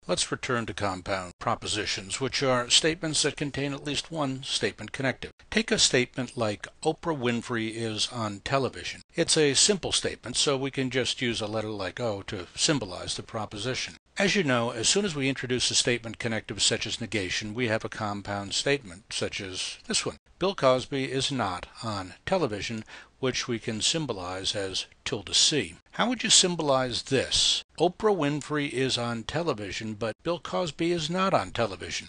Let's return to compound propositions, which are statements that contain at least one statement connective. Take a statement like Oprah Winfrey is on television. It's a simple statement, so we can just use a letter like O to symbolize the proposition. As you know, as soon as we introduce a statement connective such as negation, we have a compound statement, such as this one. Bill Cosby is not on television, which we can symbolize as tilde-C. How would you symbolize this? Oprah Winfrey is on television, but Bill Cosby is not on television.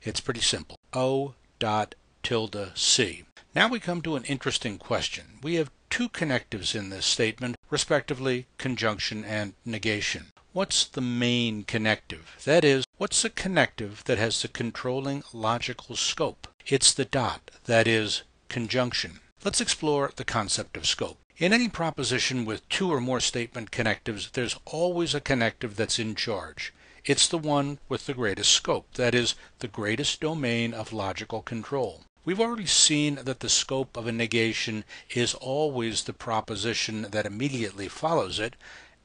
It's pretty simple. O dot tilde C. Now we come to an interesting question. We have two connectives in this statement, respectively conjunction and negation. What's the main connective? That is, what's the connective that has the controlling logical scope? It's the dot, that is, conjunction. Let's explore the concept of scope. In any proposition with two or more statement connectives, there's always a connective that's in charge. It's the one with the greatest scope, that is, the greatest domain of logical control. We've already seen that the scope of a negation is always the proposition that immediately follows it,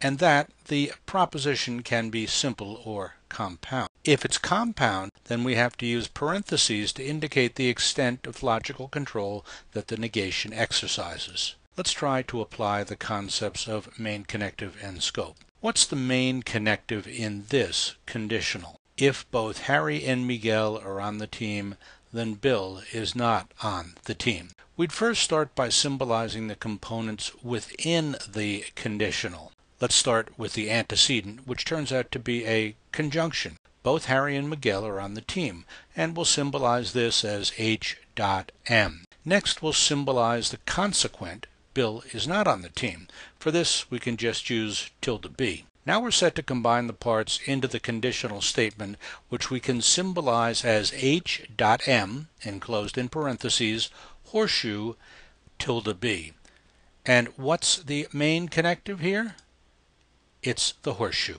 and that the proposition can be simple or compound. If it's compound, then we have to use parentheses to indicate the extent of logical control that the negation exercises. Let's try to apply the concepts of main connective and scope. What's the main connective in this conditional? If both Harry and Miguel are on the team, then Bill is not on the team. We'd first start by symbolizing the components within the conditional. Let's start with the antecedent, which turns out to be a conjunction. Both Harry and Miguel are on the team, and we'll symbolize this as H dot M. Next, we'll symbolize the consequent. Bill is not on the team. For this, we can just use tilde B. Now we're set to combine the parts into the conditional statement, which we can symbolize as H dot M, enclosed in parentheses, horseshoe, tilde B. And what's the main connective here? It's the horseshoe.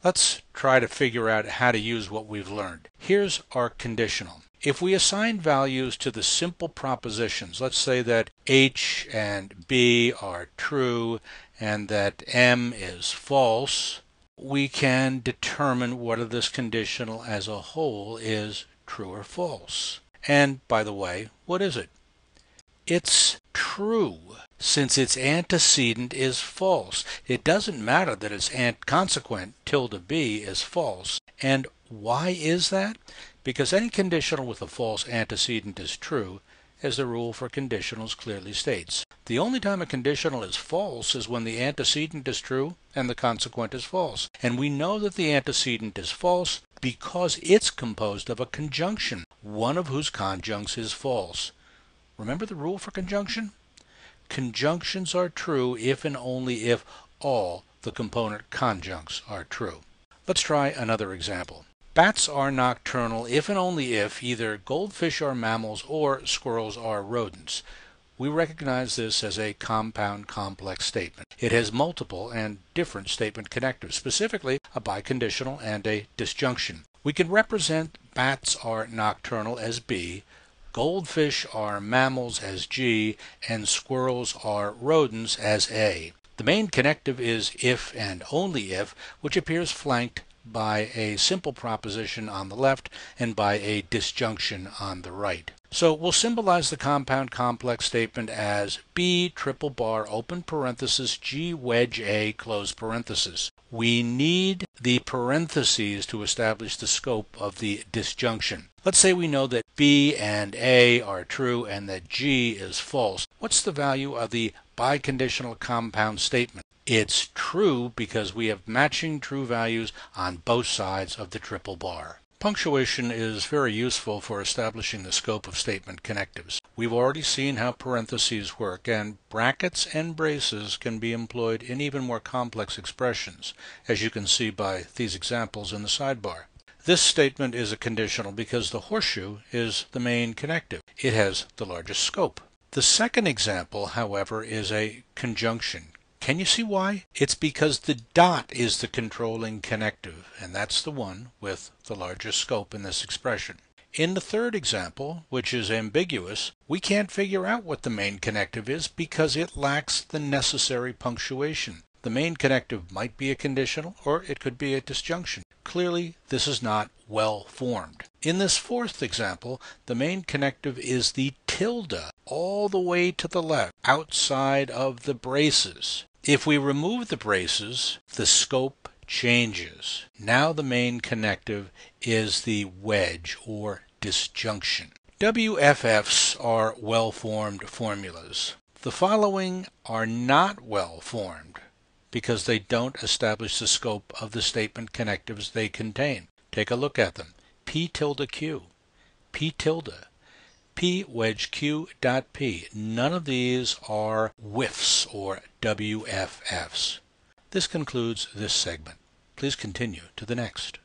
Let's try to figure out how to use what we've learned. Here's our conditional. If we assign values to the simple propositions, let's say that H and B are true and that M is false, we can determine whether this conditional as a whole is true or false. And, by the way, what is it? It's true, since its antecedent is false. It doesn't matter that its consequent, tilde B, is false. And why is that? Because any conditional with a false antecedent is true, as the rule for conditionals clearly states. The only time a conditional is false is when the antecedent is true and the consequent is false. And we know that the antecedent is false because it's composed of a conjunction, one of whose conjuncts is false. Remember the rule for conjunction? Conjunctions are true if and only if all the component conjuncts are true. Let's try another example. Bats are nocturnal if and only if either goldfish are mammals or squirrels are rodents. We recognize this as a compound complex statement. It has multiple and different statement connectives, specifically a biconditional and a disjunction. We can represent bats are nocturnal as B, goldfish are mammals as G, and squirrels are rodents as A. The main connective is if and only if, which appears flanked by a simple proposition on the left and by a disjunction on the right. So we'll symbolize the compound complex statement as B triple bar open parenthesis G wedge A close parenthesis. We need the parentheses to establish the scope of the disjunction. Let's say we know that B and A are true and that G is false. What's the value of the biconditional compound statement? It's true because we have matching true values on both sides of the triple bar. Punctuation is very useful for establishing the scope of statement connectives. We've already seen how parentheses work, and brackets and braces can be employed in even more complex expressions, as you can see by these examples in the sidebar. This statement is a conditional because the horseshoe is the main connective. It has the largest scope. The second example, however, is a conjunction. Can you see why? It's because the dot is the controlling connective, and that's the one with the largest scope in this expression. In the third example, which is ambiguous, we can't figure out what the main connective is because it lacks the necessary punctuation. The The main connective might be a conditional, or it could be a disjunction. Clearly, this is not well formed. In this fourth example, the main connective is the tilde all the way to the left, outside of the braces. If we remove the braces, the scope changes. Now the main connective is the wedge or disjunction. WFFs are well-formed formulas. The following are not well-formed because they don't establish the scope of the statement connectives they contain. Take a look at them. P tilde Q, P tilde, P wedge Q dot P. None of these are WIFs or WFFs. This concludes this segment. Please continue to the next.